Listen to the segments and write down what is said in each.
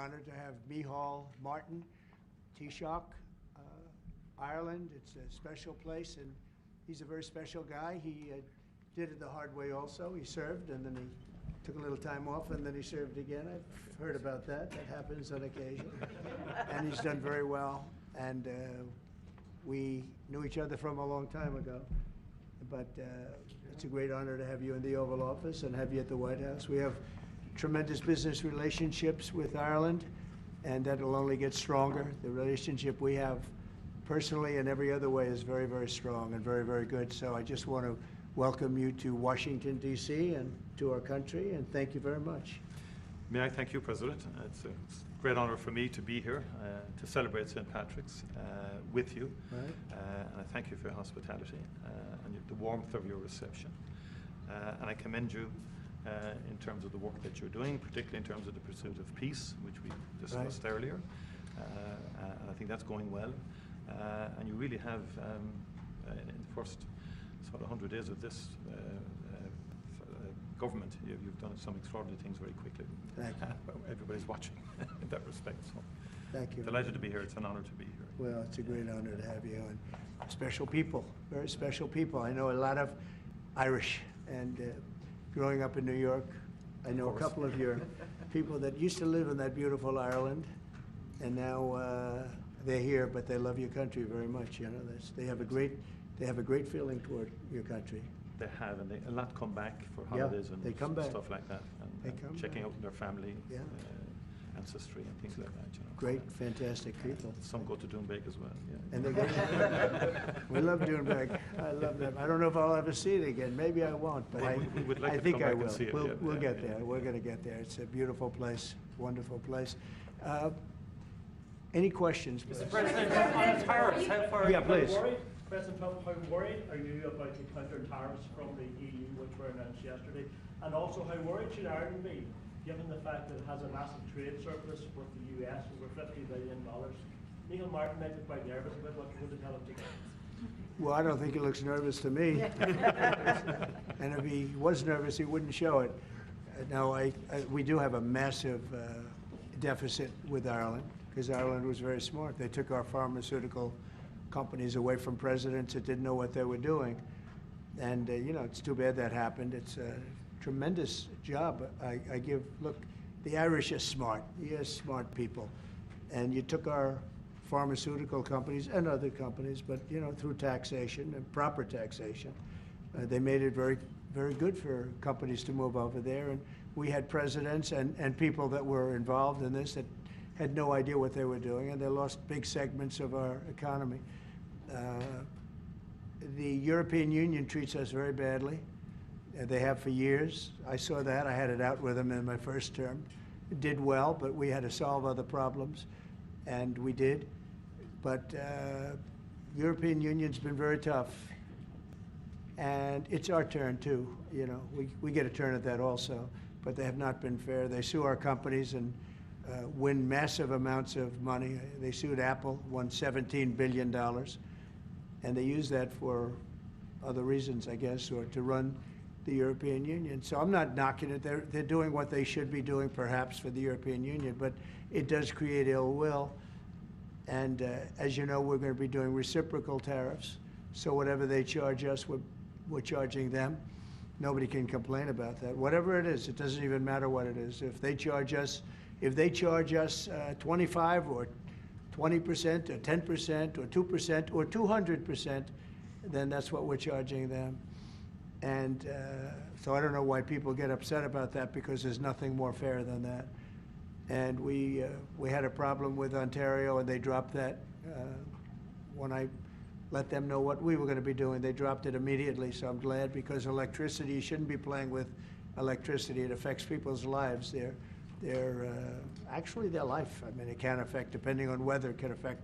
honored to have Micheál Martin, taoiseach, Ireland. It's a special place, and he's a very special guy. He did it the hard way also. He served, and then he took a little time off, and then he served again. I've heard about that. That happens on occasion. And he's done very well. And we knew each other from a long time ago. But it's a great honor to have you in the Oval Office and have you at the White House. We have tremendous business relationships with Ireland, and that will only get stronger. The relationship we have personally and every other way is very, very strong and very, very good. So I just want to welcome you to Washington, D.C. and to our country, and thank you very much. May I thank you, President. It's a great honor for me to be here to celebrate St. Patrick's with you. Right. And I thank you for your hospitality and the warmth of your reception. And I commend you in terms of the work that you're doing, particularly in terms of the pursuit of peace, which we discussed earlier. And I think that's going well. And you really have, in the first sort of 100 days of this government, you've done some extraordinary things very quickly. Thank you. Everybody's watching in that respect. So Thank you. Delighted to be here. It's an honor to be here. Well, it's a great honor to have you, and special people, very special people. I know a lot of Irish, and growing up in New York, I know a couple of your people that used to live in that beautiful Ireland, and now they're here, but they love your country very much. You know, they have a great feeling toward your country. They have, and a lot come back for holidays and they come back. Stuff like that, and checking out their family, ancestry, and things like that. You know. Great, fantastic people. Some go to Doonbeg as well. Yeah. And they're great. We love Doonbeg. I love them. I don't know if I'll ever see it again. Maybe I won't, but we would like I to think come I back will. and see it. We'll get there. We're going to get there. It's a beautiful place, wonderful place. Any questions, please? Mr. President, on tariffs, how far Yeah, please. worried? President Trump, how worried are you about the counter tariffs from the EU, which were announced yesterday? And also, how worried should Ireland be, given the fact that it has a massive trade surplus with the US, over $50 billion? Micheál Martin might be quite nervous about what you're going to tell him to do. Well, I don't think he looks nervous to me. And if he was nervous, he wouldn't show it. No, we do have a massive deficit with Ireland, because Ireland was very smart. They took our pharmaceutical companies away from presidents that didn't know what they were doing. And, you know, it's too bad that happened. It's a tremendous job I give. Look, the Irish are smart. Yes, smart people. And you took our pharmaceutical companies and other companies, but, you know, through taxation and proper taxation, they made it very, very good for companies to move over there. And we had presidents and people that were involved in this that had no idea what they were doing, and they lost big segments of our economy. The European Union treats us very badly. They have for years. I saw that. I had it out with them in my first term. It did well, but we had to solve other problems, and we did. But European Union's been very tough, and it's our turn too. You know, we get a turn at that also, but they have not been fair. They sue our companies and win massive amounts of money. They sued Apple, won $17 billion, and they use that for other reasons, I guess, or to run the European Union. So I'm not knocking it. They're doing what they should be doing, perhaps, for the European Union, but it does create ill will. And as you know, we're going to be doing reciprocal tariffs. So whatever they charge us, we're charging them. Nobody can complain about that. Whatever it is, it doesn't even matter what it is. If they charge us 25 or 20% or 10% or 2% or 200%, then that's what we're charging them. And so I don't know why people get upset about that, because there's nothing more fair than that. And we had a problem with Ontario, and they dropped that when I let them know what we were going to be doing. They dropped it immediately, so I'm glad, because electricity, you shouldn't be playing with electricity. It affects people's lives. Actually their life. I mean, it can affect, depending on weather, it can affect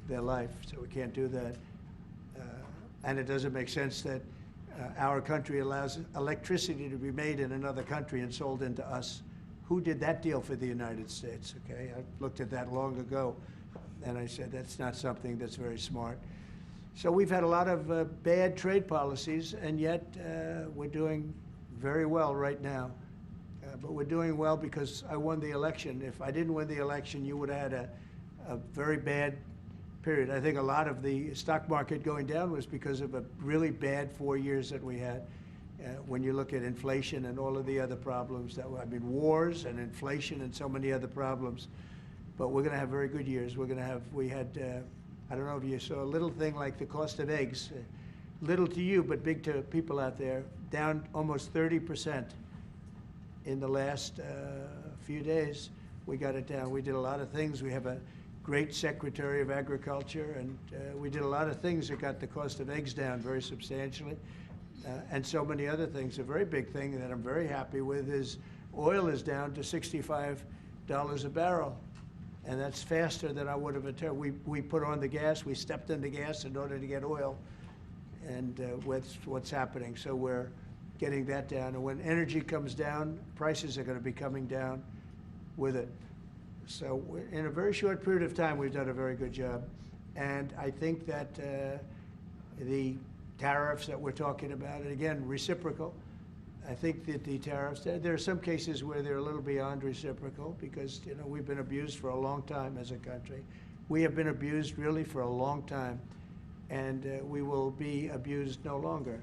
their life, so we can't do that. And it doesn't make sense that our country allows electricity to be made in another country and sold into us. Who did that deal for the United States? Okay, I looked at that long ago, and I said that's not something that's very smart. So we've had a lot of bad trade policies, and yet we're doing very well right now. But we're doing well because I won the election. If I didn't win the election, you would have had a very bad period. I think a lot of the stock market going down was because of a really bad 4 years that we had. When you look at inflation and all of the other problems that were, I mean, wars and inflation and so many other problems. But we're going to have very good years. We're going to have, we had, I don't know if you saw a little thing like the cost of eggs, little to you, but big to people out there, down almost 30% in the last few days. We got it down. We did a lot of things. We have a great Secretary of Agriculture, and we did a lot of things that got the cost of eggs down very substantially, and so many other things. A very big thing that I'm very happy with is oil is down to $65 a barrel, and that's faster than I would have attempted. We put on the gas, we stepped in the gas in order to get oil, and what's happening. So we're getting that down, and when energy comes down, prices are going to be coming down with it. So in a very short period of time, we've done a very good job. And I think that the tariffs that we're talking about, and again, reciprocal, I think that the tariffs, there are some cases where they're a little beyond reciprocal because, you know, we've been abused for a long time as a country. We have been abused really for a long time, and we will be abused no longer.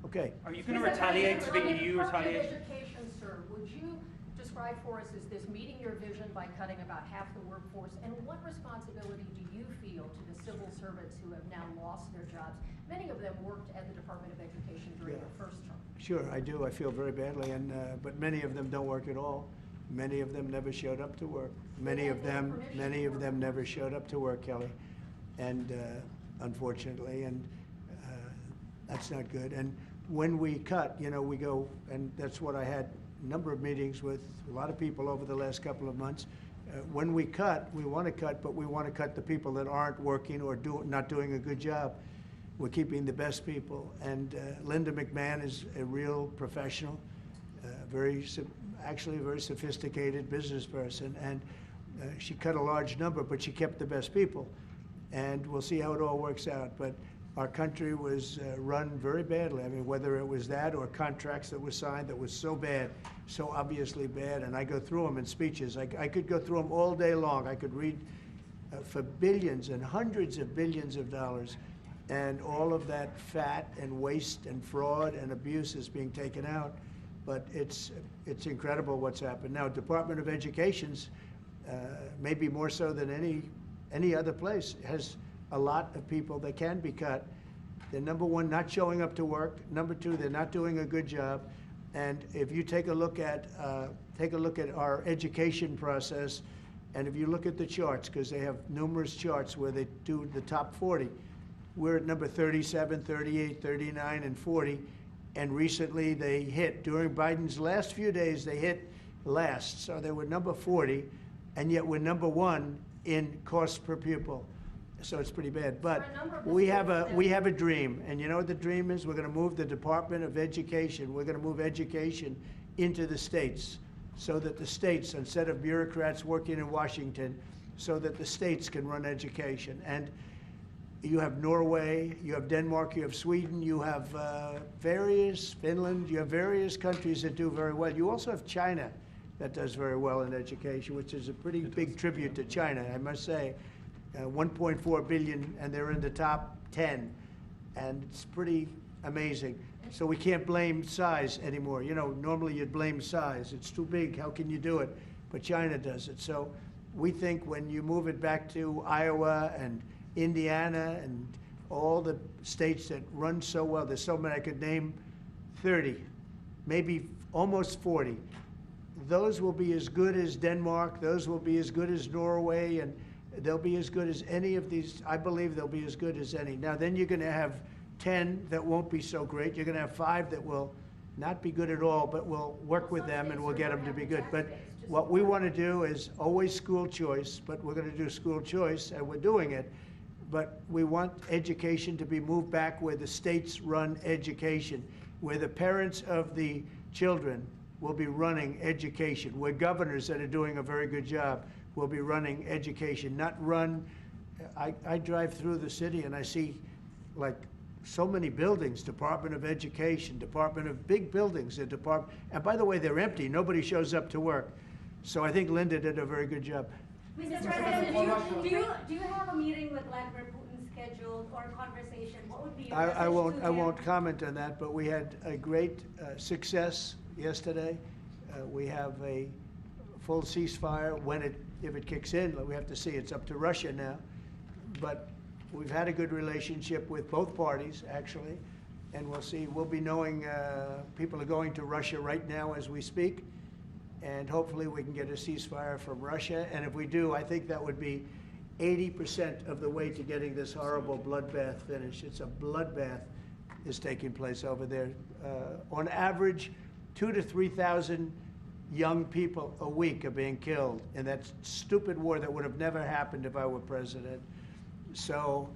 Okay. Are you going to retaliate to the EU retaliation? Education, sir, would you describe for us, is this meeting your vision by cutting about half the workforce? And what responsibility do you feel to the civil servants who have now lost their jobs? Many of them worked at the Department of Education during their first term. Sure, I do. I feel very badly, and but many of them don't work at all. Many of them never showed up to work. Many of them never showed up to work, Kelly, and unfortunately, and that's not good. And when we cut, you know, we go, and that's what I had a number of meetings with a lot of people over the last couple of months. When we cut, we want to cut, but we want to cut the people that aren't working or not doing a good job. We're keeping the best people, and Linda McMahon is a real professional, actually a very sophisticated business person, and she cut a large number, but she kept the best people, and we'll see how it all works out. But our country was run very badly. I mean, whether it was that or contracts that were signed that was so bad, so obviously bad, and I go through them in speeches. I could go through them all day long. I could read for billions and hundreds of billions of dollars. And all of that fat and waste and fraud and abuse is being taken out. But it's incredible what's happened. Now, Department of Education's, maybe more so than any other place, has a lot of people that can be cut. They're, number one, not showing up to work. Number two, they're not doing a good job. And if you take a look at our education process, and if you look at the charts, because they have numerous charts where they do the top 40, we're at number 37, 38, 39, and 40. And recently they hit, during Biden's last few days, they hit last. So they were number 40, and yet we're number 1 in cost per pupil. So it's pretty bad. But we have a dream. And you know what the dream is? We're going to move the Department of Education. We're going to move education into the states so that the states, instead of bureaucrats working in Washington, so that the states can run education. And you have Norway, you have Denmark, you have Sweden, you have Finland, you have various countries that do very well. You also have China that does very well in education, which is a pretty big tribute to China, I must say. 1.4 billion, and they're in the top 10, and it's pretty amazing. So we can't blame size anymore. You know, normally you'd blame size. It's too big, how can you do it? But China does it. So we think when you move it back to Iowa and Indiana and all the states that run so well, there's so many, I could name 30, maybe almost 40. Those will be as good as Denmark, those will be as good as Norway, and they'll be as good as any of these. I believe they'll be as good as any. Now then you're gonna have 10 that won't be so great. You're gonna have 5 that will not be good at all, but we'll work with them and we'll get them to be good. But what we wanna do is always school choice, but we're gonna do school choice, and we're doing it. But we want education to be moved back where the states run education, where the parents of the children will be running education, where governors that are doing a very good job will be running education, not run. I drive through the city and I see like so many buildings, Department of Education, Department of big buildings, and by the way, they're empty. Nobody shows up to work. So I think Linda did a very good job. Mr. President, do you have a meeting with Vladimir Putin scheduled or a conversation? What would be your message I to him? won't comment on that, but we had a great success yesterday. We have a full ceasefire. If it kicks in, we have to see. It's up to Russia now. But we've had a good relationship with both parties, actually, and we'll see. We'll be knowing people are going to Russia right now as we speak, and hopefully we can get a ceasefire from Russia. And if we do, I think that would be 80% of the way to getting this horrible bloodbath finished. It's a bloodbath is taking place over there. On average, 2,000 to 3,000 young people a week are being killed in that stupid war that would have never happened if I were president. So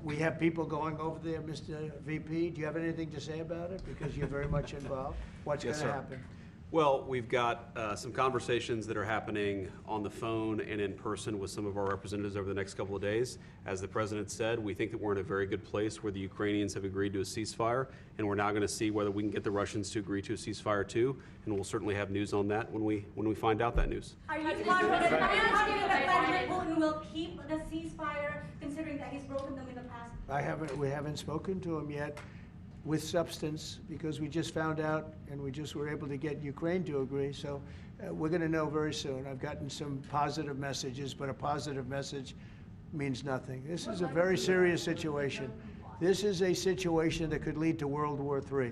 we have people going over there, Mr. VP. Do you have anything to say about it? Because you're very much involved. What's going to happen? Well, we've got some conversations that are happening on the phone and in person with some of our representatives over the next couple of days. As the president said, we think that we're in a very good place where the Ukrainians have agreed to a ceasefire, and we're now going to see whether we can get the Russians to agree to a ceasefire too, and we'll certainly have news on that when we find out that news. Are you confident that Vladimir Putin will keep the ceasefire, considering that he's broken them in the past? We haven't spoken to him yet with substance, because we just found out and we just were able to get Ukraine to agree. So we're going to know very soon. I've gotten some positive messages, but a positive message means nothing. This is a very serious situation. This is a situation that could lead to World War III.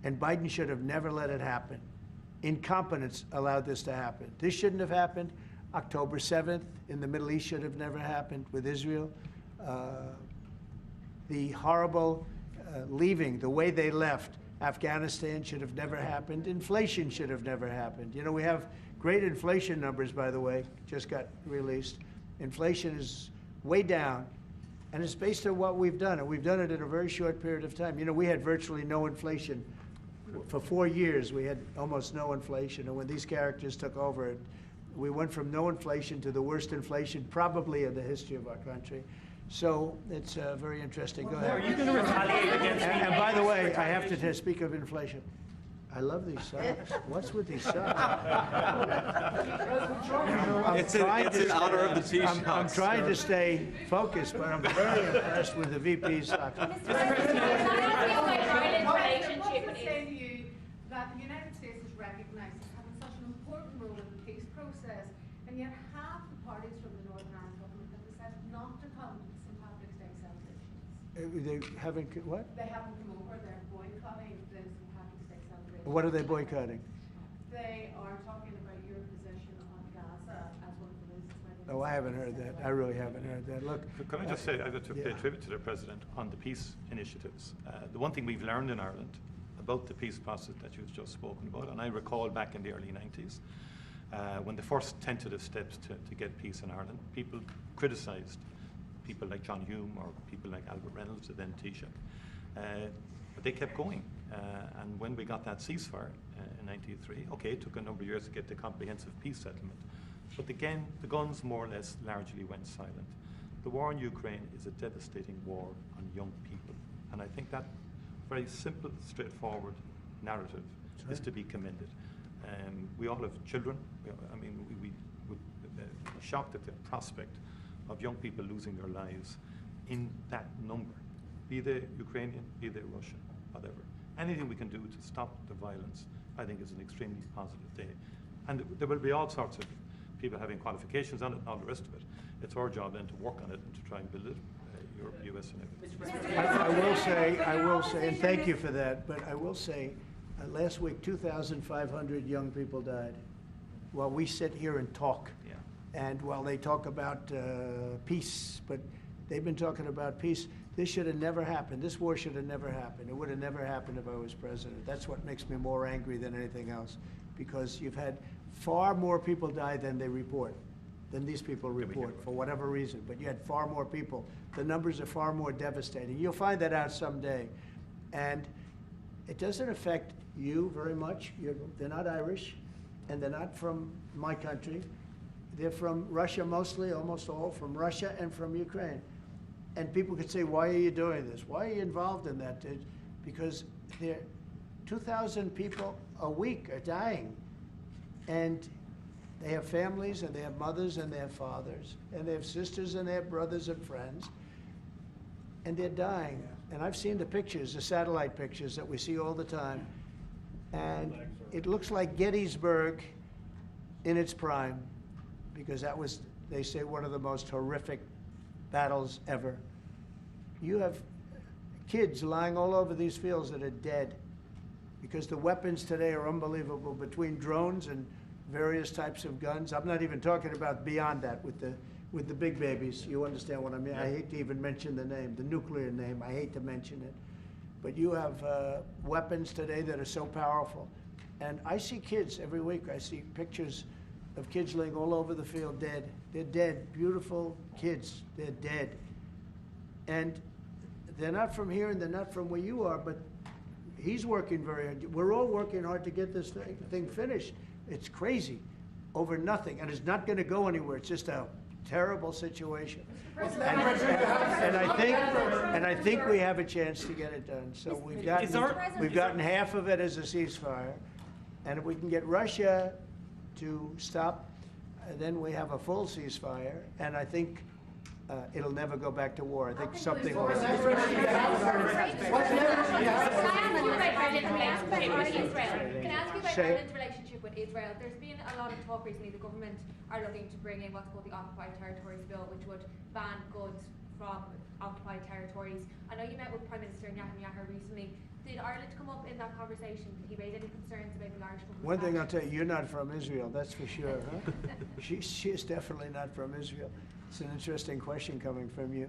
And Biden should have never let it happen. Incompetence allowed this to happen. This shouldn't have happened. October 7th in the Middle East should have never happened with Israel. The horrible leaving, the way they left Afghanistan should have never happened. Inflation should have never happened. You know, we have great inflation numbers, by the way, just got released. Inflation is way down, and it's based on what we've done, and we've done it in a very short period of time. You know, we had virtually no inflation. For 4 years, we had almost no inflation, and when these characters took over, we went from no inflation to the worst inflation probably in the history of our country. So it's very interesting. Go ahead. Are you going to retaliate against me? And by the way, I have to speak of inflation. I love these socks. What's with these socks? It's in honor of the Taoiseach. I'm trying to stay focused, but I'm very impressed with the VP's socks. Mr. President, I would say to you that the United States is recognised as having such an important role in the peace process, and yet half the parties from the Northern Ireland government have decided not to come to the St. Patrick's Day celebrations. They haven't, what? They haven't come over, they're boycotting the St. Patrick's Day celebrations. What are they boycotting? They are talking about your position on Gaza as one of the reasons why they Oh, I haven't heard that. I really haven't heard that. Look. Can I just say, I've got to pay Yeah. tribute to the President on the peace initiatives. The one thing we've learned in Ireland about the peace process that you've just spoken about, and I recall back in the early 90s, when the first tentative steps to get peace in Ireland, people criticised people like John Hume or people like Albert Reynolds, the then Taoiseach. But they kept going. And when we got that ceasefire in 1993, okay, it took a number of years to get the comprehensive peace settlement. But again, the guns more or less largely went silent. The war in Ukraine is a devastating war on young people. And I think that very simple, straightforward narrative is to be commended. We all have children. We would be shocked at the prospect of young people losing their lives in that number, be they Ukrainian, be they Russian, whatever. Anything we can do to stop the violence, I think, is an extremely positive day. And there will be all sorts of people having qualifications on it and all the rest of it. It's our job then to work on it and to try and build it, Europe, US, and everything. I will say, and thank you for that, but I will say, last week 2,500 young people died while we sit here and talk. Yeah. And while they talk about peace, but they've been talking about peace. This should have never happened. This war should have never happened. It would have never happened if I was president. That's what makes me more angry than anything else, because you've had far more people die than they report, than these people report, for whatever reason. But you had far more people. The numbers are far more devastating. You'll find that out someday. And it doesn't affect you very much. They're not Irish, and they're not from my country. They're from Russia mostly, almost all from Russia and from Ukraine. And people could say, why are you doing this? Why are you involved in that? Because 2,000 people a week are dying. And they have families, and they have mothers, and they have fathers, and they have sisters, and they have brothers and friends. And they're dying. And I've seen the pictures, the satellite pictures that we see all the time. And it looks like Gettysburg in its prime, because that was, they say, one of the most horrific battles ever. You have kids lying all over these fields that are dead because the weapons today are unbelievable, between drones and various types of guns. I'm not even talking about beyond that with the big babies. You understand what I mean? I hate to even mention the name, the nuclear name. I hate to mention it. But you have weapons today that are so powerful. And I see kids every week. I see pictures of kids laying all over the field dead. They're dead, beautiful kids. They're dead. And they're not from here and they're not from where you are, but he's working very hard. We're all working hard to get this thing finished. It's crazy over nothing, and it's not going to go anywhere. It's just a terrible situation. And I think we have a chance to get it done. So we've gotten half of it as a ceasefire, and if we can get Russia to stop, then we have a full ceasefire, and I think it'll never go back to war. I think something will. Can I ask you about Ireland's relationship with Israel? There's been a lot of talk recently. The government are looking to bring in what's called the Occupied Territories Bill, which would ban goods from occupied territories. I know you met with Prime Minister Netanyahu recently. Did Ireland come up in that conversation? Did he raise any concerns about the Irish government? One thing I'll tell you, you're not from Israel, that's for sure, huh? She's definitely not from Israel. It's an interesting question coming from you.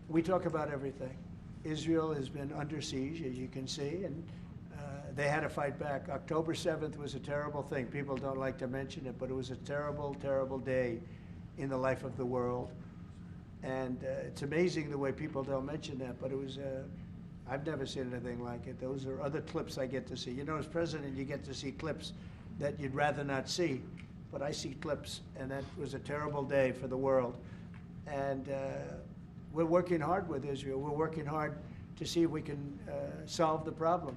We talk about everything. Israel has been under siege, as you can see, and they had to fight back. October 7th was a terrible thing. People don't like to mention it, but it was a terrible, terrible day in the life of the world. And it's amazing the way people don't mention that, but it was, I've never seen anything like it. Those are other clips I get to see. You know, as president, you get to see clips that you'd rather not see, but I see clips, and that was a terrible day for the world. And we're working hard with Israel. We're working hard to see if we can solve the problem.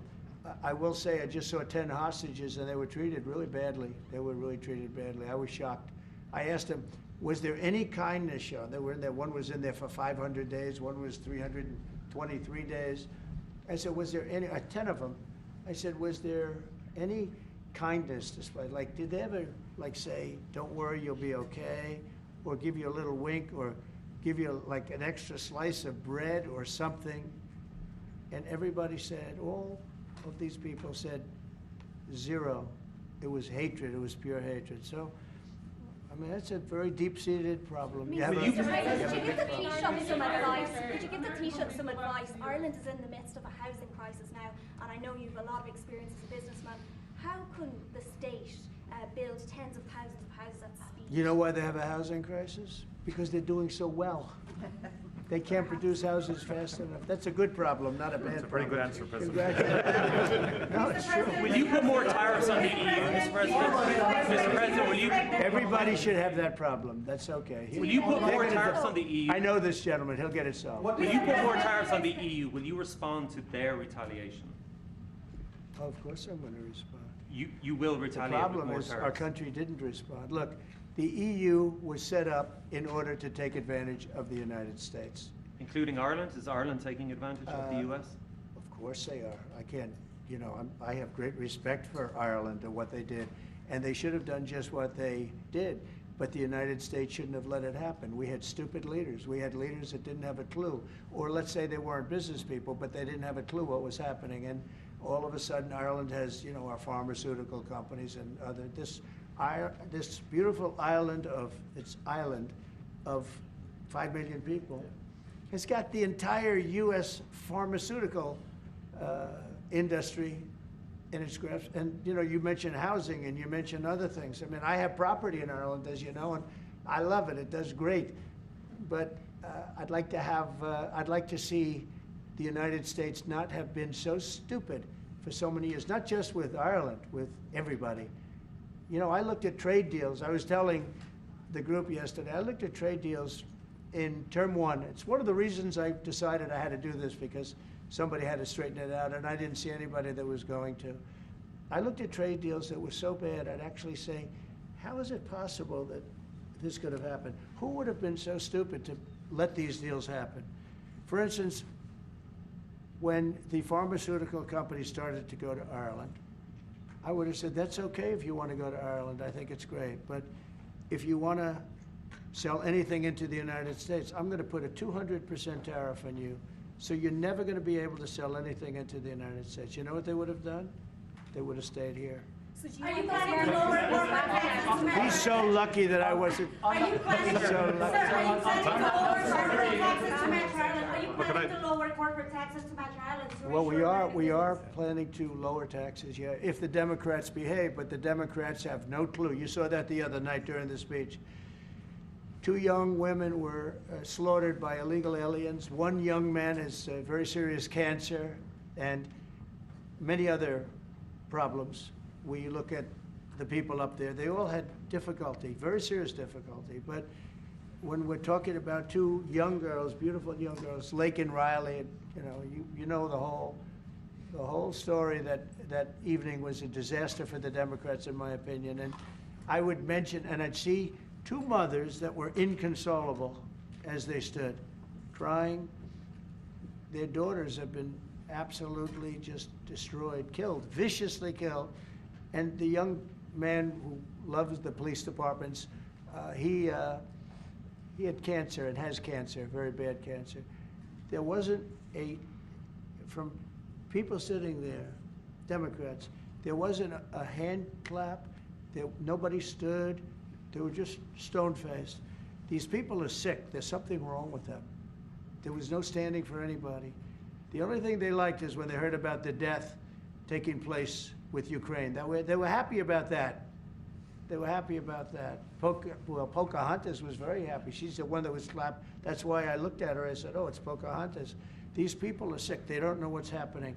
I will say I just saw 10 hostages, and they were treated really badly. They were really treated badly. I was shocked. I asked them, was there any kindness shown? They were in there. One was in there for 500 days. One was 323 days. I said, was there any, 10 of them, I said, was there any kindness displayed? Like, did they ever, like, say, don't worry, you'll be okay, or give you a little wink, or give you, like, an extra slice of bread or something? And everybody said, all of these people said, zero. It was hatred. It was pure hatred. So, I mean, that's a very deep-seated problem. Would you give the Taoiseach some advice? Ireland is in the midst of a housing crisis now, and I know you've a lot of experience as a businessman. How can the state build tens of thousands of houses at speed? You know why they have a housing crisis? Because they're doing so well. They can't produce houses fast enough. That's a good problem, not a bad problem. That's a pretty good answer, President. No, it's true. Will you put more tariffs on the EU, Mr. President? Mr. President, will you? Everybody should have that problem. That's okay. Will you put more tariffs on the EU? I know this gentleman. He'll get it solved. Will you put more tariffs on the EU? Will you respond to their retaliation? Oh, of course I'm going to respond. You will The retaliate with problem more is our tariffs. country didn't respond. Look, the EU was set up in order to take advantage of the United States. Including Ireland? Is Ireland taking advantage of the US? Of course they are. I can't, you know, I have great respect for Ireland and what they did. And they should have done just what they did. But the United States shouldn't have let it happen. We had stupid leaders. We had leaders that didn't have a clue. Or let's say they weren't business people, but they didn't have a clue what was happening. And all of a sudden, Ireland has, you know, our pharmaceutical companies and other, this beautiful island of 5 million people, has got the entire U.S. pharmaceutical industry in its grasp. And, you know, you mentioned housing and you mentioned other things. I mean, I have property in Ireland, as you know, and I love it. It does great. But I'd like to see the United States not have been so stupid for so many years, not just with Ireland, with everybody. You know, I looked at trade deals. I was telling the group yesterday, I looked at trade deals in term one. It's one of the reasons I decided I had to do this, because somebody had to straighten it out, and I didn't see anybody that was going to. I looked at trade deals that were so bad, I'd actually say, how is it possible that this could have happened? Who would have been so stupid to let these deals happen? For instance, when the pharmaceutical companies started to go to Ireland, I would have said, that's okay if you want to go to Ireland, I think it's great. But if you want to sell anything into the United States, I'm going to put a 200% tariff on you. So you're never going to be able to sell anything into the United States. You know what they would have done? They would have stayed here. So do Are you want planning this to lower market- corporate taxes to match? He's so lucky that I wasn't. Are you planning to, So sir, lucky. are you planning to lower corporate taxes to match Ireland? Are you Look, planning to lower corporate taxes to match Ireland? to Well, we ensure are, that we it are is- planning to lower taxes, yeah, if the Democrats behave, but the Democrats have no clue. You saw that the other night during the speech. 2 young women were slaughtered by illegal aliens. 1 young man has very serious cancer and many other problems. We look at the people up there, they all had difficulty, very serious difficulty. But when we're talking about 2 young girls, beautiful young girls, Lake and Riley, you know the whole story. That evening was a disaster for the Democrats, in my opinion. And I would mention, and I'd see 2 mothers that were inconsolable as they stood, crying. Their daughters have been absolutely just destroyed, killed, viciously killed. And the young man who loves the police departments, he had cancer and has cancer, very bad cancer. There wasn't from people sitting there, Democrats, there wasn't a hand clap. Nobody stood. They were just stone-faced. These people are sick. There's something wrong with them. There was no standing for anybody. The only thing they liked is when they heard about the death taking place with Ukraine. They were happy about that. They were happy about that. Pocahontas was very happy. She's the one that was slapped. That's why I looked at her. I said, oh, it's Pocahontas. These people are sick. They don't know what's happening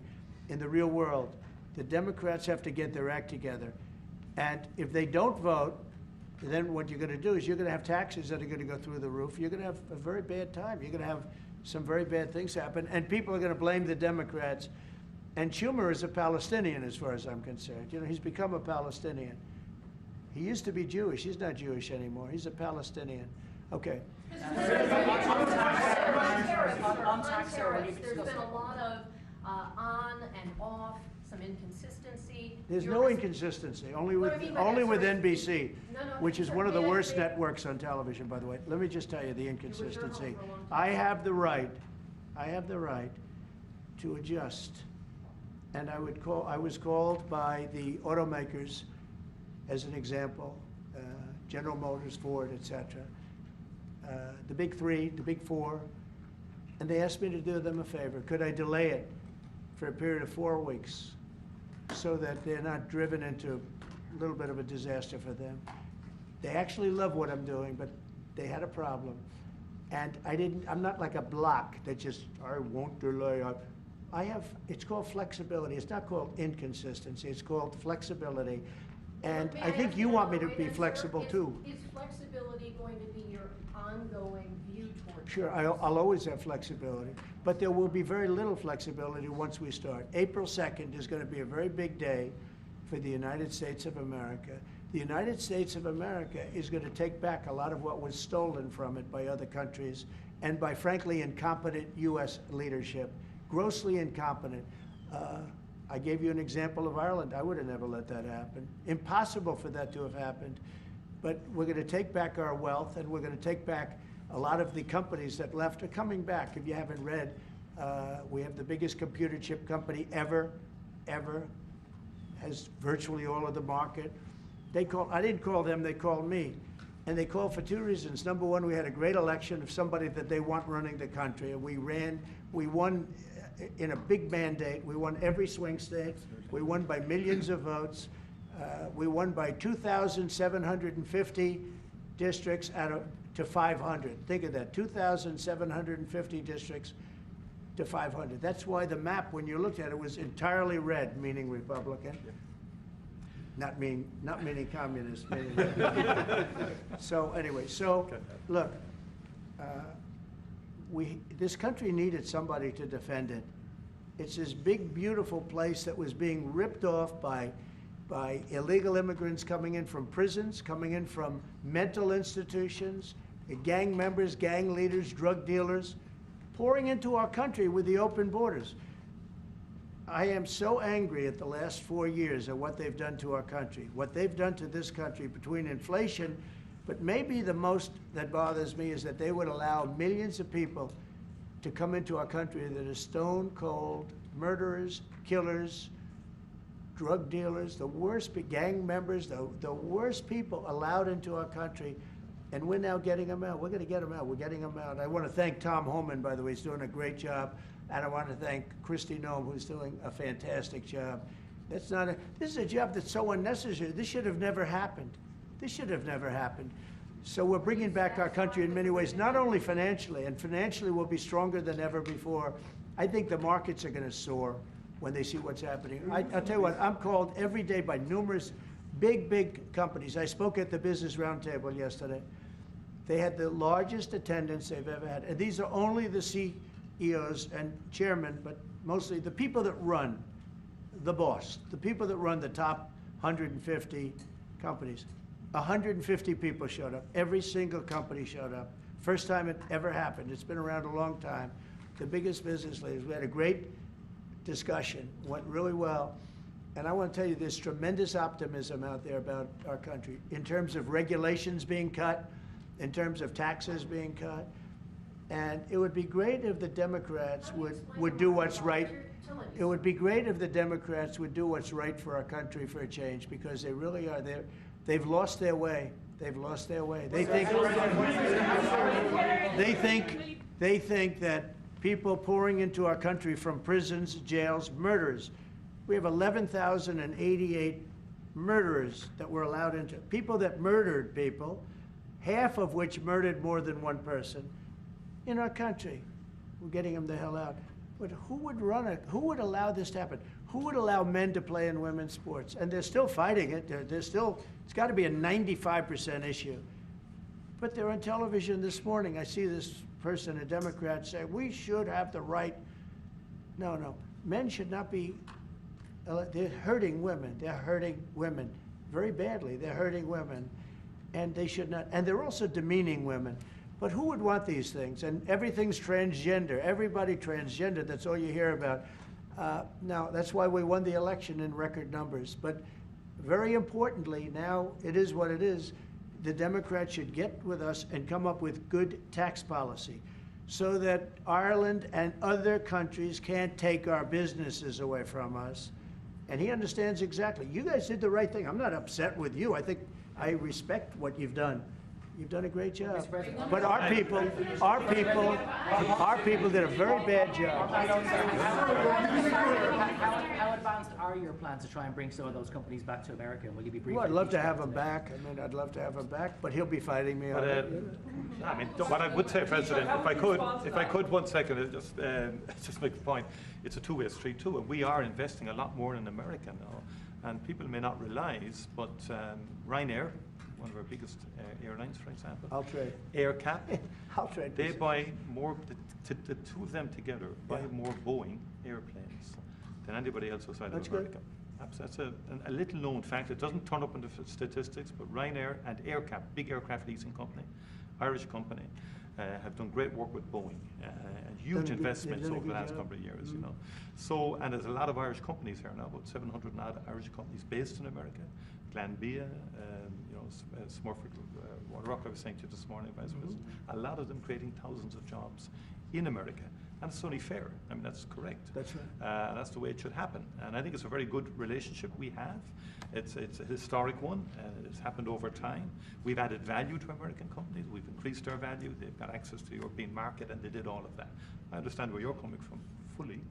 in the real world. The Democrats have to get their act together. And if they don't vote, then what you're going to do is you're going to have taxes that are going to go through the roof. You're going to have a very bad time. You're going to have some very bad things happen. And people are going to blame the Democrats. And Schumer is a Palestinian, as far as I'm concerned. He's become a Palestinian. He used to be Jewish. He's not Jewish anymore. He's a Palestinian. Okay. On tariffs, there's been a lot of on and off, some inconsistency. There's no inconsistency, only with NBC, which is one of the worst networks on television, by the way. Let me just tell you the inconsistency. I have the right to adjust. And I was called by the automakers, as an example, General Motors, Ford, etc., the big 3, the big 4, and they asked me to do them a favor. Could I delay it for a period of 4 weeks so that they're not driven into a little bit of a disaster for them? They actually love what I'm doing, but they had a problem. And I'm not like a block that just, I won't delay. It's called flexibility. It's not called inconsistency. It's called flexibility. And I think you want me to be flexible too. Is flexibility going to be your ongoing view towards? Sure, I'll always have flexibility, but there will be very little flexibility once we start. April 2nd is going to be a very big day for the United States of America. The United States of America is going to take back a lot of what was stolen from it by other countries and by, frankly, incompetent U.S. leadership, grossly incompetent. I gave you an example of Ireland. I would have never let that happen. Impossible for that to have happened. But we're going to take back our wealth, and we're going to take back a lot of the companies that left are coming back. If you haven't read, we have the biggest computer chip company ever, has virtually all of the market. I didn't call them, they called me. And they called for 2 reasons. Number one, we had a great election of somebody that they want running the country. And we won in a big mandate. We won every swing state. We won by millions of votes. We won by 2,750 districts to 500. Think of that, 2,750 districts to 500. That's why the map, when you looked at it, was entirely red, meaning Republican. Not meaning communist. Meaning so anyway, look, this country needed somebody to defend it. It's this big, beautiful place that was being ripped off by illegal immigrants coming in from prisons, coming in from mental institutions, gang members, gang leaders, drug dealers, pouring into our country with the open borders. I am so angry at the last 4 years at what they've done to our country, what they've done to this country between inflation, but maybe the most that bothers me is that they would allow millions of people to come into our country that are stone cold murderers, killers, drug dealers, the worst gang members, the worst people allowed into our country, and we're now getting them out. We're going to get them out. We're getting them out. I want to thank Tom Homan, by the way. He's doing a great job. And I want to thank Christy Noem, who's doing a fantastic job. This is a job that's so unnecessary. This should have never happened. This should have never happened. So we're bringing back our country in many ways, not only financially, and financially we'll be stronger than ever before. I think the markets are going to soar when they see what's happening. I'll tell you what, I'm called every day by numerous big companies. I spoke at the Business Roundtable yesterday. They had the largest attendance they've ever had. And these are only the CEOs and chairmen, but mostly the people that run, the boss, the people that run the top 150 companies. 150 people showed up. Every single company showed up. First time it ever happened. It's been around a long time. The biggest business leaders. We had a great discussion, went really well. And I want to tell you, there's tremendous optimism out there about our country in terms of regulations being cut, in terms of taxes being cut. And it would be great if the Democrats would do what's right. It would be great if the Democrats would do what's right for our country for a change, because they really are there. They've lost their way. They've lost their way. They think that people pouring into our country from prisons, jails, murders. We have 11,088 murderers that were allowed into, people that murdered people, half of which murdered more than one person in our country. We're getting them the hell out. But who would allow this to happen? Who would allow men to play in women's sports? And they're still fighting it. They're still, it's got to be a 95% issue. But they're on television this morning. I see this person, a Democrat, say, we should have the right. No. Men should not be, they're hurting women. They're hurting women very badly. They're hurting women. And they should not, and they're also demeaning women. But who would want these things? And everything's transgender. Everybody transgender. That's all you hear about. Now, that's why we won the election in record numbers. But very importantly, now it is what it is. The Democrats should get with us and come up with good tax policy so that Ireland and other countries can't take our businesses away from us. And he understands exactly. You guys did the right thing. I'm not upset with you. I think I respect what you've done. You've done a great job. But our people did a very bad job. How advanced are your plans to try and bring some of those companies back to America? Will you be briefing? Well, I'd love to have him back. I mean, I'd love to have him back, but he'll be fighting me on it. I mean, what I would say, President, if I could 1 second, just make the point. It's a two-way street too, and we are investing a lot more in America now. And people may not realize, but Ryanair, one of our biggest airlines, for example. I'll trade. AirCap. I'll trade. They buy more, the two of them together buy more Boeing airplanes than anybody else outside of America. That's a little known fact. It doesn't turn up in the statistics, but Ryanair and AirCap, big aircraft leasing company, Irish company, have done great work with Boeing. Huge investments over the last couple of years, you know. So, and there's a lot of Irish companies here now, about 700 odd Irish companies based in America. Glanbia, Smurford, Waterrock, I was saying to you this morning, Vice President. A lot of them creating thousands of jobs in America. And it's only fair. I mean, that's correct. That's right. That's the way it should happen. And I think it's a very good relationship we have. It's a historic one. It's happened over time. We've added value to American companies. We've increased our value. They've got access to the European market, and they did all of that. I understand where you're coming from fully.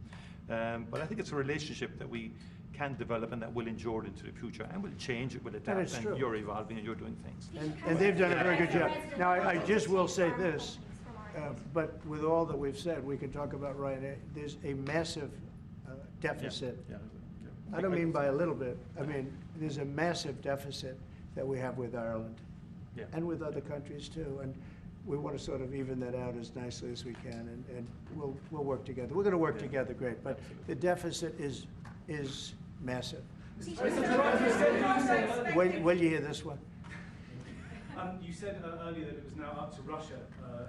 But I think it's a relationship that we can develop and that will endure into the future and will change, it will adapt, and you're evolving and you're doing things. And they've done a very good job. Now, I just will say this, but with all that we've said, we can talk about Ryanair. There's a massive deficit. Yeah. I don't mean by a little bit. I mean, there's a massive deficit that we have with Ireland and with other countries too. And we want to sort of even that out as nicely as we can, and we'll work together. We're going to work together, great, but the deficit is massive. Will you hear this one? You said earlier that it was now up to Russia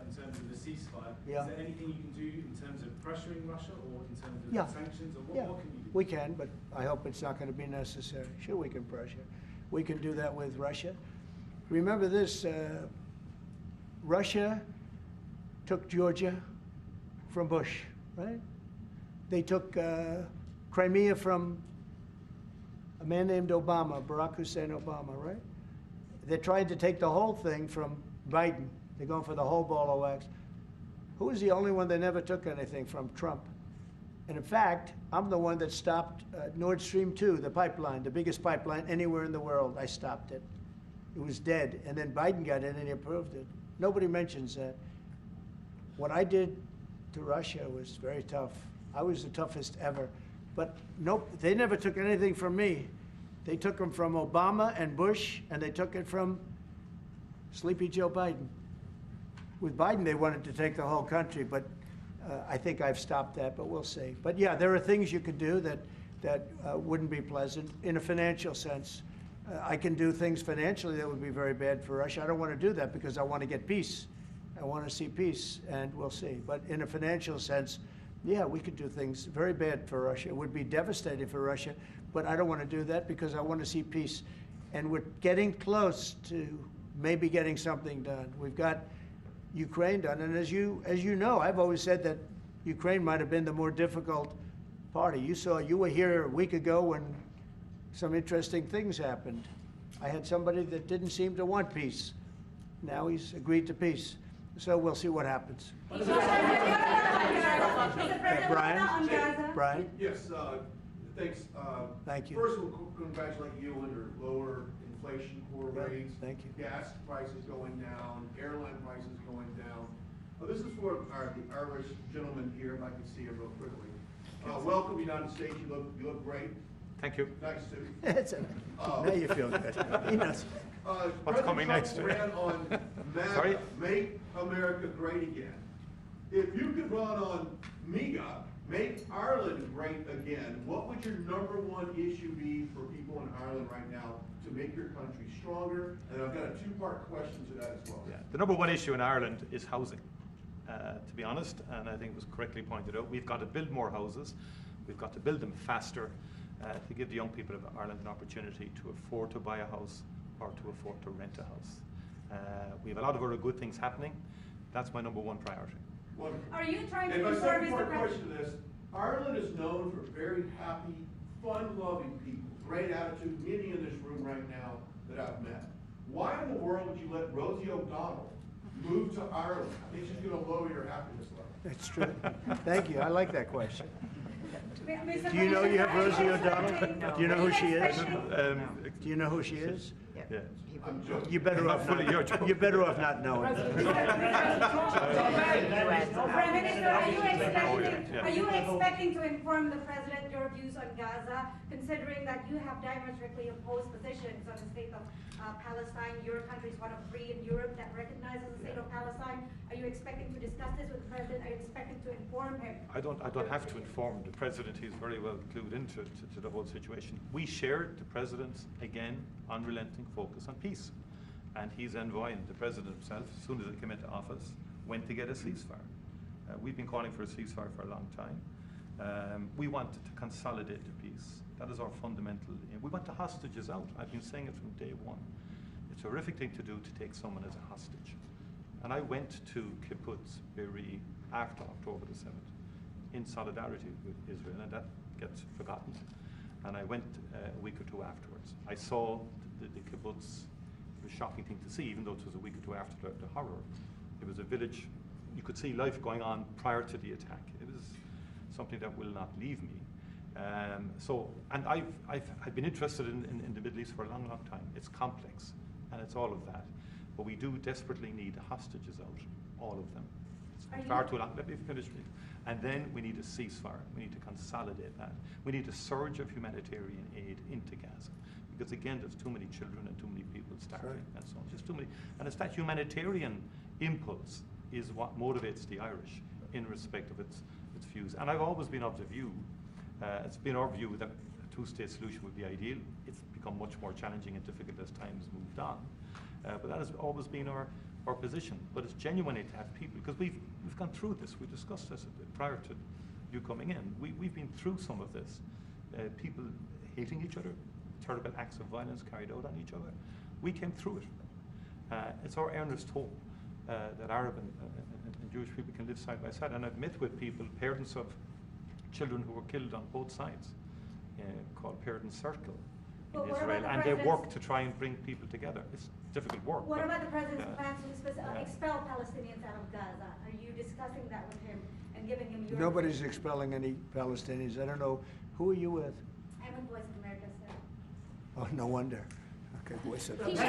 in terms of the ceasefire. Yeah. Is there anything you can do in terms of pressuring Russia or in terms of Yeah. sanctions? Or what can you do? We can, but I hope it's not going to be necessary. Sure, we can pressure. We can do that with Russia. Remember this, Russia took Georgia from Bush, right? They took Crimea from a man named Obama, Barack Hussein Obama, right? They tried to take the whole thing from Biden. They're going for the whole ball of wax. Who was the only one that never took anything from? Trump. And in fact, I'm the one that stopped Nord Stream 2, the pipeline, the biggest pipeline anywhere in the world. I stopped it. It was dead. And then Biden got in and he approved it. Nobody mentions that. What I did to Russia was very tough. I was the toughest ever. But nope, they never took anything from me. They took them from Obama and Bush, and they took it from Sleepy Joe Biden. With Biden, they wanted to take the whole country, but I think I've stopped that, but we'll see. But yeah, there are things you could do that wouldn't be pleasant in a financial sense. I can do things financially that would be very bad for Russia. I don't want to do that because I want to get peace. I want to see peace, and we'll see. But in a financial sense, yeah, we could do things very bad for Russia. It would be devastating for Russia, but I don't want to do that because I want to see peace. And we're getting close to maybe getting something done. We've got Ukraine done, and as you know, I've always said that Ukraine might have been the more difficult party. You were here a week ago when some interesting things happened. I had somebody that didn't seem to want peace. Now he's agreed to peace. So we'll see what happens. Brian? Yes, thanks. Thank you. First, we'll congratulate you on your lower inflation core rates. Thank you. Gas prices going down, airline prices going down. This is for the Irish gentleman here, if I can see him real quickly. Welcome, United States. You look great. Thank you. Nice suit. It's now you feel good. He knows. What's coming next? Ran on MAGA, Sorry? Make America Great Again. If you could run on MEGA, Make Ireland Great Again, what would your #1 issue be for people in Ireland right now to make your country stronger? And I've got a 2-part question to that as well. Yeah. The #1 issue in Ireland is housing, to be honest, and I think it was correctly pointed out. We've got to build more houses. We've got to build them faster to give the young people of Ireland an opportunity to afford to buy a house or to afford to rent a house. We have a lot of other good things happening. That's my #1 priority. Wonderful. Are you trying to and my service second the part question to this, Ireland is known for very happy, fun-loving people, great attitude, many in this room right now that I've met. Why in the world would you let Rosie O'Donnell move to Ireland? I think she's going to lower your happiness level. That's true. Thank you. I like that question. Mr. Do you know you have Rosie O'Donnell? Commissioner, Do you know who she is? Do you know who she is? Yeah. I'm joking. You're better off not. You're better off not knowing. Prime Minister, are you expecting to inform the President your views on Gaza, considering that you have diametrically opposed positions on the state of Palestine? Your country is one of 3 in Europe that recognizes the state of Palestine. Are you expecting to discuss this with the President? Are you expecting to inform him? I don't have to inform the President. He's very well clued into the whole situation. We shared the President's, again, unrelenting focus on peace. And he's envoying, the President himself, as soon as he came into office, went to get a ceasefire. We've been calling for a ceasefire for a long time. We wanted to consolidate the peace. That is our fundamental aim. We want the hostages out. I've been saying it from day one. It's a horrific thing to do to take someone as a hostage. And I went to Kibbutz Be'eri after October the 7th in solidarity with Israel, and that gets forgotten. And I went a week or 2 afterwards. I saw the kibbutz. It was a shocking thing to see, even though it was a week or 2 after the horror. It was a village. You could see life going on prior to the attack. It was something that will not leave me. And I've been interested in the Middle East for a long, long time. It's complex, and it's all of that. But we do desperately need the hostages out, all of them. It's far too long. Let me finish. And then we need a ceasefire. We need to consolidate that. We need a surge of humanitarian aid into Gaza. Because again, there's too many children and too many people starving and so on. Just too many. And it's that humanitarian impulse is what motivates the Irish in respect of its views. And I've always been of the view, it's been our view that a two-state solution would be ideal. It's become much more challenging and difficult as time has moved on. But that has always been our position. But it's genuinely to have people, because we've gone through this. We discussed this prior to you coming in. We've been through some of this. People hating each other, terrible acts of violence carried out on each other. We came through it. It's our earnest hope that Arab and Jewish people can live side by side. And I've met with people, parents of children who were killed on both sides, called Parent Circle in Israel, and they work to try and bring people together. It's difficult work. What about the president's plans to expel Palestinians out of Gaza? Are you discussing that with him and giving him your... Nobody's expelling any Palestinians. I don't know. Who are you with? I'm with Voice of America, sir. Oh, no wonder. Okay, Voice of Taoiseach,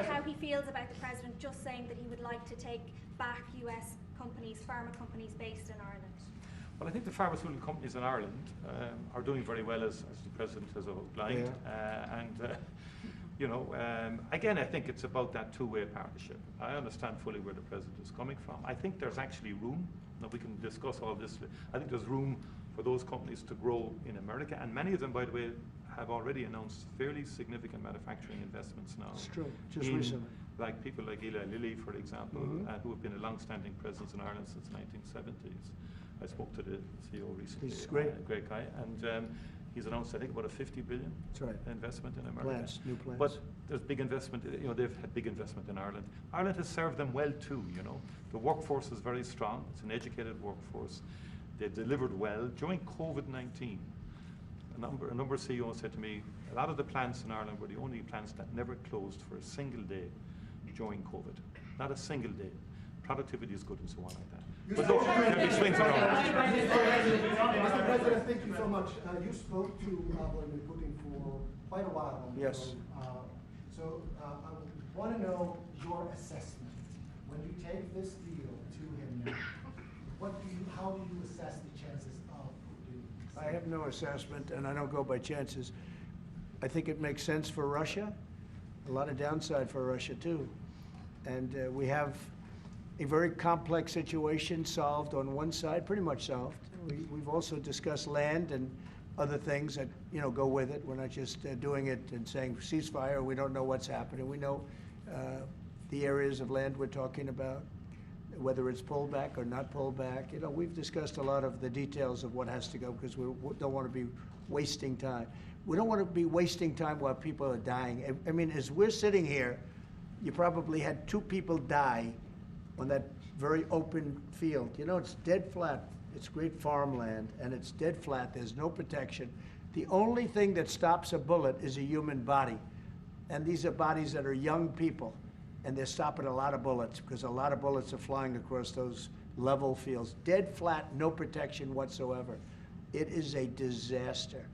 how he feels about the president just saying that he would like to take back US companies, pharma companies based in Ireland. Well, I think the pharmaceutical companies in Ireland are doing very well, as the President has outlined. Again, I think it's about that two-way partnership. I understand fully where the President is coming from. I think there's actually room. Now, we can discuss all this. I think there's room for those companies to grow in America, and many of them, by the way, have already announced fairly significant manufacturing investments now. It's true, just recently. Like people like Eli Lilly, for example, who have been a long-standing presence in Ireland since the 1970s. I spoke to the CEO recently. He's great. Great guy. And he's announced, I think, about a $50 billion investment in America. New plants. But there's big investment, they've had big investment in Ireland. Ireland has served them well too, The workforce is very strong. It's an educated workforce. They delivered well. During COVID-19, a number of CEOs said to me, a lot of the plants in Ireland were the only plants that never closed for a single day during COVID. Not a single day. Productivity is good and so on like that. But look, there'll be swings around. Mr. President, thank you so much. You spoke to Vladimir Putin for quite a while on the phone. So I want to know your assessment. When you take this deal to him now, how do you assess the chances of Putin? I have no assessment, and I don't go by chances. I think it makes sense for Russia. A lot of downside for Russia, too. And we have a very complex situation solved on one side, pretty much solved. We've also discussed land and other things that go with it. We're not just doing it and saying ceasefire. We don't know what's happening. We know the areas of land we're talking about, whether it's pulled back or not pulled back. We've discussed a lot of the details of what has to go because we don't want to be wasting time. We don't want to be wasting time while people are dying. I mean, as we're sitting here, you probably had 2 people die on that very open field. It's dead flat. It's great farmland, and it's dead flat. There's no protection. The only thing that stops a bullet is a human body. And these are bodies that are young people, and they're stopping a lot of bullets because a lot of bullets are flying across those level fields. Dead flat, no protection whatsoever. It is a disaster.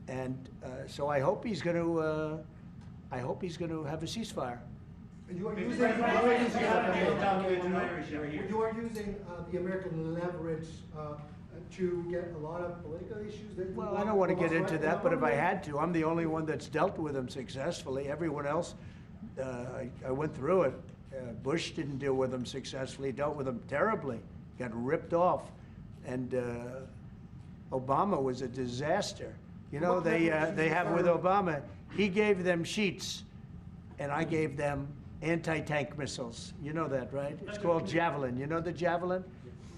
And so I hope he's going to have a ceasefire. You are using the American leverage to get a lot of political issues. Well, I don't want to get into that, but if I had to, I'm the only one that's dealt with them successfully. Everyone else, I went through it. Bush didn't deal with them successfully, dealt with them terribly, got ripped off. And Obama was a disaster. They have with Obama, he gave them sheets, and I gave them anti-tank missiles. You know that, right? It's called Javelin. You know the Javelin?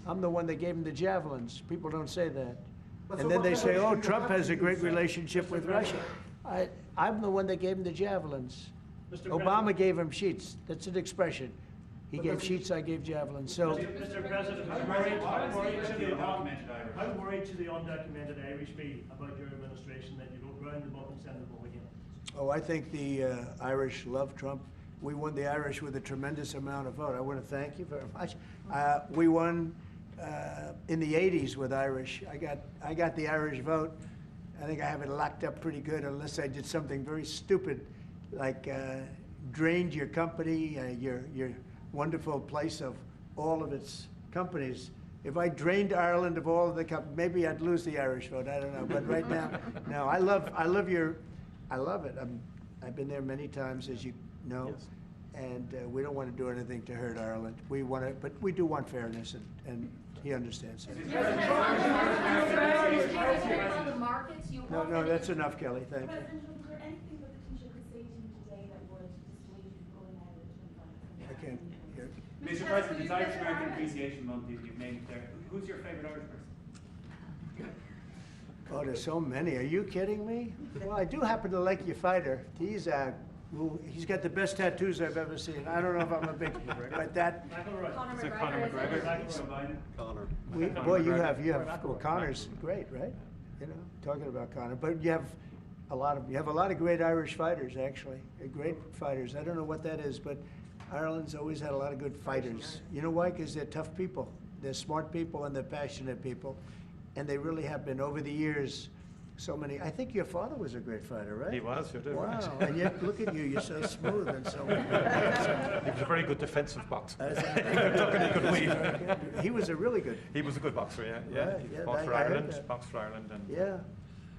I'm the one that gave them the Javelins. People don't say that. And then they say, oh, Trump has a great relationship with Russia. I'm the one that gave him the Javelins. Obama gave him sheets. That's an expression. He gave sheets, I gave Javelins. So, Mr. President, how worried should the undocumented Irish be about your administration that you don't round them up and send them home again? Oh, I think the Irish love Trump. We won the Irish with a tremendous amount of vote. I want to thank you very much. We won in the 80s with Irish. I got the Irish vote. I think I have it locked up pretty good unless I did something very stupid, like drained your company, your wonderful place of all of its companies. If I drained Ireland of all of the companies, maybe I'd lose the Irish vote. I don't know. But right now, no. I love it. I've been there many times, as you know. Yes. and we don't want to do anything to hurt Ireland. We want to, but we do want fairness, and he understands that. On the markets, you No, no, that's enough, Kelly, thank you. President, was there anything that the Taoiseach could say to you today that would dissuade you from going ahead with I can't hear. Mr. President, it's Irish American Appreciation Month, you've made it there. Who's your favourite Irish person? Oh, there's so many. Are you kidding me? Well, I do happen to like your fighter. He's got the best tattoos I've ever seen. I don't know if I'm a big, but that. Is it Conor McGregor? Connor. Boy, you have. Well, Connor's great, right? You know, talking about Connor, but you have a lot of great Irish fighters, actually. Great fighters. I don't know what that is, but Ireland's always had a lot of good fighters. You know why? Because they're tough people. They're smart people and they're passionate people. And they really have been over the years. So many. I think your father was a great fighter, right? He was, you did, wow. right. And yet, look at you. You're so smooth and so. He was a very good defensive boxer. He could weave. He was a really good. He was a good boxer, yeah. Right, He yeah, fought for I heard Ireland, that. boxed for Ireland, and Yeah.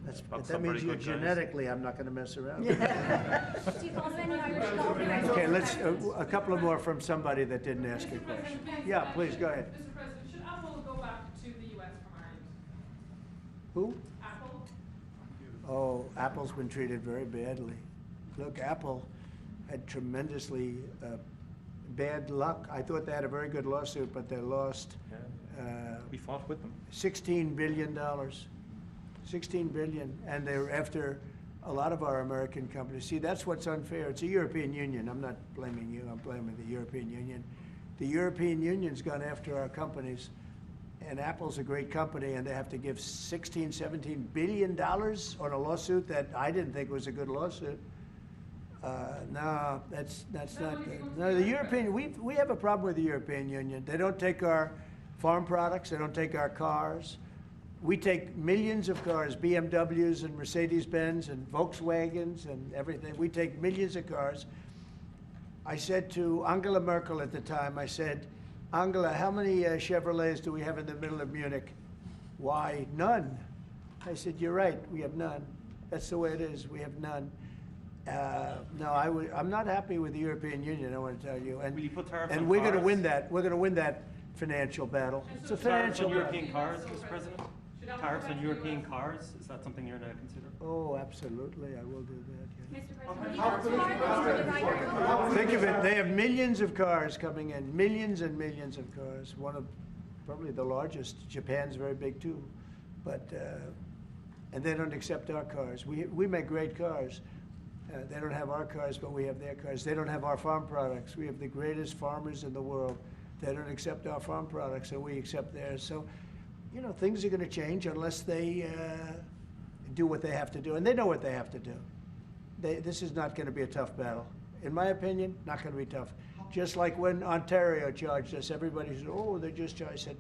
boxed That some means very you good guys. genetically, I'm not going to mess around. Do you follow any Irish golfers? Okay, let's a couple of more from somebody that didn't ask a question. Yeah, please go ahead. Mr. President, should Apple go back to the US from Ireland? Who? Apple? Oh, Apple's been treated very badly. Look, Apple had tremendously bad luck. I thought they had a very good lawsuit, but they lost We fought with them. $16 billion. $16 billion, and they're after a lot of our American companies. See, that's what's unfair. It's the European Union. I'm not blaming you. I'm blaming the European Union. The European Union's gone after our companies, and Apple's a great company, and they have to give $16, $17 billion on a lawsuit that I didn't think was a good lawsuit. No, that's not good. No, the European, we have a problem with the European Union. They don't take our farm products. They don't take our cars. We take millions of cars, BMWs and Mercedes-Benz and Volkswagens and everything. We take millions of cars. I said to Angela Merkel at the time, I said, Angela, how many Chevrolets do we have in the middle of Munich? Why, none. I said, you're right, we have none. That's the way it is, we have none. No, I'm not happy with the European Union, I want to tell you. And, Will you put tariffs and on we're going to cars? win that. We're going to win that financial battle. It's a Tariffs financial on battle. European cars, Mr. President? Tariffs on European cars, is that something you're going to consider? Oh, absolutely, I will do that. Mr. President, Think of it, they have millions of cars coming in, millions and millions of cars. One of probably the largest. Japan's very big too, but and they don't accept our cars. We make great cars. They don't have our cars, but we have their cars. They don't have our farm products. We have the greatest farmers in the world. They don't accept our farm products, and we accept theirs. So, you know, things are going to change unless they do what they have to do, and they know what they have to do. This is not going to be a tough battle. In my opinion, not going to be tough. Just like when Ontario charged us, everybody said, oh, they just charged. I said,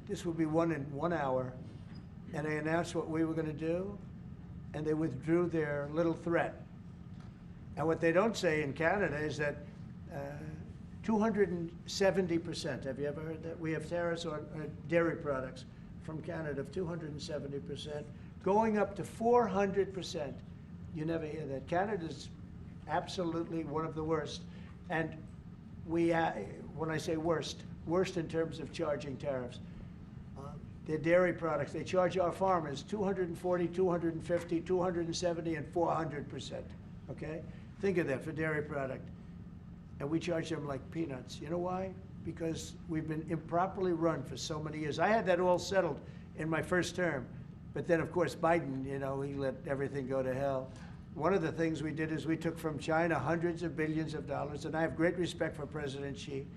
this will be won in 1 hour. And they announced what we were going to do, and they withdrew their little threat. And what they don't say in Canada is that 270%, have you ever heard that? We have tariffs on dairy products from Canada of 270%, going up to 400%. You never hear that. Canada's absolutely one of the worst. And we, when I say worst in terms of charging tariffs. Their dairy products, they charge our farmers 240, 250, 270, and 400%, okay? Think of that for dairy product. And we charge them like peanuts. You know why? Because we've been improperly run for so many years. I had that all settled in my first term. But then, of course, Biden, you know, he let everything go to hell. One of the things we did is we took from China hundreds of billions of dollars, and I have great respect for President Xi.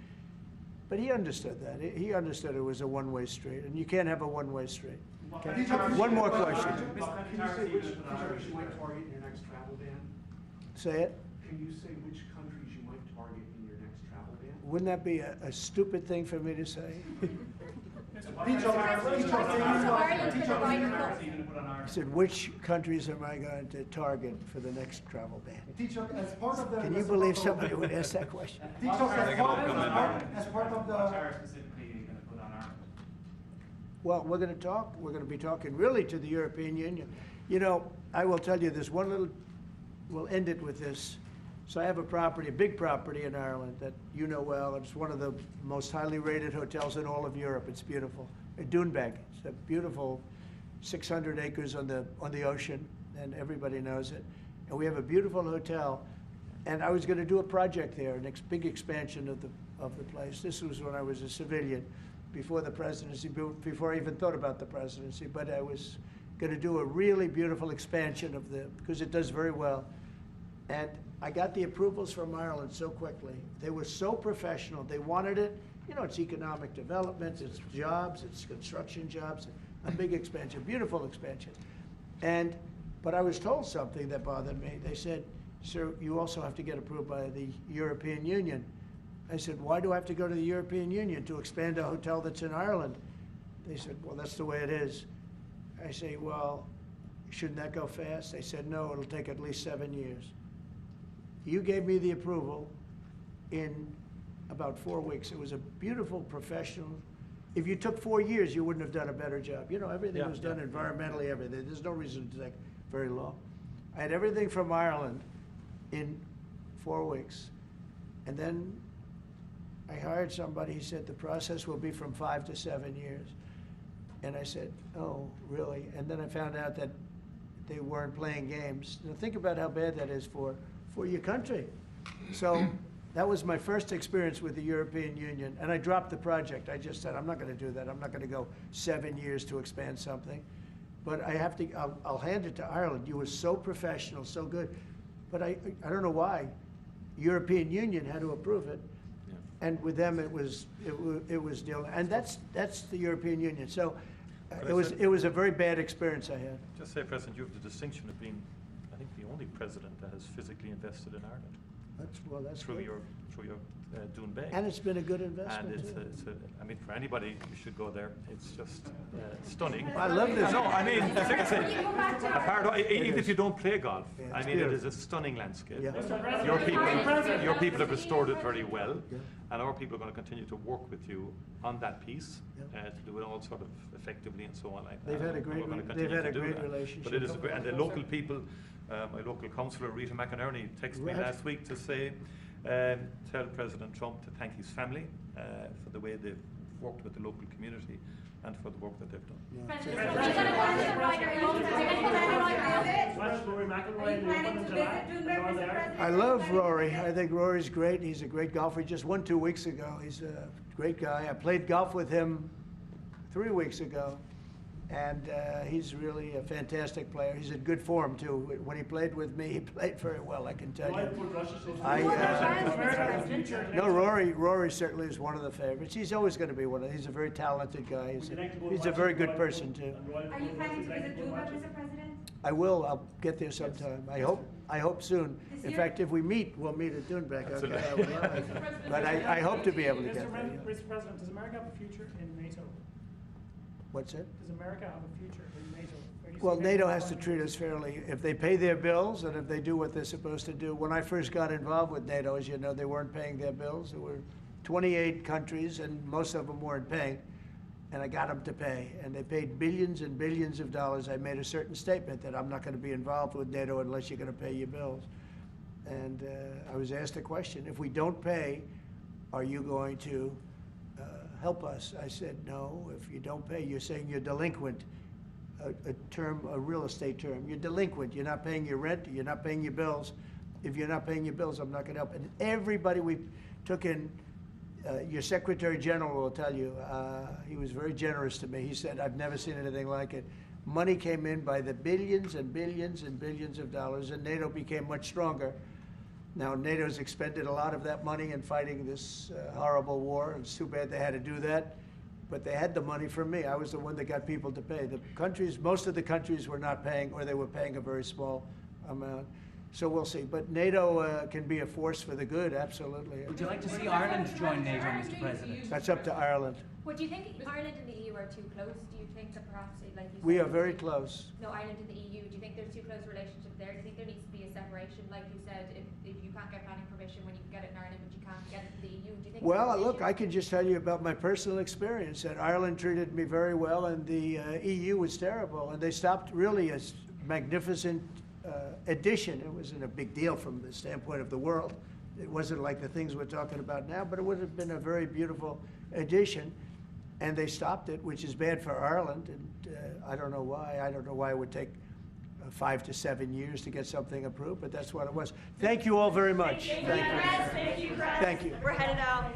But he understood that. He understood it was a one-way street, and you can't have a one-way street. Okay? One more question. Can you say which countries you might target in your next travel ban? Say it. Can you say which countries you might target in your next travel ban? Wouldn't that be a stupid thing for me to say? I said, which countries am I going to target for the next travel ban? As part of the, Can you believe somebody would ask that question? as part of the Tariff specifically you're going to put on Ireland? Well, we're going to be talking really to the European Union. You know, I will tell you this one little, we'll end it with this. So I have a property, a big property in Ireland that you know well. It's one of the most highly rated hotels in all of Europe. It's beautiful. Doonbeg. It's a beautiful 600 acres on the ocean, and everybody knows it. And we have a beautiful hotel. And I was going to do a project there, a big expansion of the place. This was when I was a civilian, before the presidency, before I even thought about the presidency. But I was going to do a really beautiful expansion of because it does very well. And I got the approvals from Ireland so quickly. They were so professional. They wanted it. You know, it's economic development, it's jobs, it's construction jobs, a big expansion, beautiful expansion. But I was told something that bothered me. They said, sir, you also have to get approved by the European Union. I said, why do I have to go to the European Union to expand a hotel that's in Ireland? They said, well, that's the way it is. I say, well, shouldn't that go fast? They said, no, it'll take at least 7 years. You gave me the approval in about 4 weeks. It was a beautiful, professional. If you took 4 years, you wouldn't have done a better job. You know, everything was done environmentally, everything. There's no reason to take very long. I had everything from Ireland in 4 weeks. And then I hired somebody. He said the process will be from 5 to 7 years. And I said, oh, really? And then I found out that they weren't playing games. Now think about how bad that is for your country. So that was my first experience with the European Union. And I dropped the project. I just said, I'm not going to do that. I'm not going to go 7 years to expand something. But I have to, I'll hand it to Ireland. You were so professional, so good. But I don't know why. European Union had to approve it. And with them, it was deal. And that's the European Union. So it was a very bad experience I had. Just say, President, you have the distinction of being, I think, the only president that has physically invested in Ireland. That's through good. your Doonbeg. And it's been a good investment. And I mean, for anybody, you should go there. It's just stunning. I love this. No, I mean, even if you don't play golf, I mean, beautiful. it is a stunning landscape. Yeah. Your people have restored it very well, and our people are going to continue to work with you on that piece to do it all sort of effectively and so on like that. They've had a great relationship. But it is and the local people. My local councillor, Rita McInerney, texted me last week to say, tell President Trump to thank his family for the way they've worked with the local community and for the work that they've done. I love Rory. I think Rory's great. He's a great golfer. He just won 2 weeks ago. He's a great guy. I played golf with him 3 weeks ago. And he's really a fantastic player. He's in good form, too. When he played with me, he played very well, I can tell you. No, Rory certainly is one of the favorites. He's always going to be one of them. He's a very talented guy. He's a very good person, too. Are you planning to visit Doonbeg, Mr. President? I will. I'll get there sometime. I hope soon. In fact, if we meet, we'll meet at Doonbeg. Okay, I would love it. But I hope to be able to get there. Mr. President, does America have a future in NATO? What's it? Does America have a future in NATO? Well, NATO has to treat us fairly. If they pay their bills and if they do what they're supposed to do. When I first got involved with NATO, as you know, they weren't paying their bills. There were 28 countries, and most of them weren't paying. And I got them to pay. And they paid billions and billions of dollars. I made a certain statement that I'm not going to be involved with NATO unless you're going to pay your bills. And I was asked a question. If we don't pay, are you going to help us? I said, no, if you don't pay, you're saying you're delinquent, a real estate term. You're delinquent. You're not paying your rent. You're not paying your bills. If you're not paying your bills, I'm not going to help. And everybody we took in, your Secretary General will tell you, he was very generous to me. He said, I've never seen anything like it. Money came in by the billions and billions and billions of dollars, and NATO became much stronger. Now, NATO's expended a lot of that money in fighting this horrible war. It's too bad they had to do that, but they had the money from me. I was the one that got people to pay. The countries, most of the countries were not paying, or they were paying a very small amount. So we'll see. But NATO can be a force for the good, absolutely. Would you like to see Ireland join NATO, Mr. President? That's up to Ireland. Well, do you think Ireland and the EU are too close? Do you think that perhaps, like you said, We are very close. No, Ireland and the EU. Do you think there's too close a relationship there? Do you think there needs to be a separation, like you said, if you can't get planning permission when you can get it in Ireland, but you can't get it in the EU? Do you think? Well, look, I can just tell you about my personal experience. That Ireland treated me very well, and the EU was terrible, and they stopped really a magnificent addition. It wasn't a big deal from the standpoint of the world. It wasn't like the things we're talking about now, but it would have been a very beautiful addition. And they stopped it, which is bad for Ireland, and I don't know why. I don't know why it would take 5 to 7 years to get something approved, but that's what it was. Thank you all very much. Thank you. Thank you. We're headed out.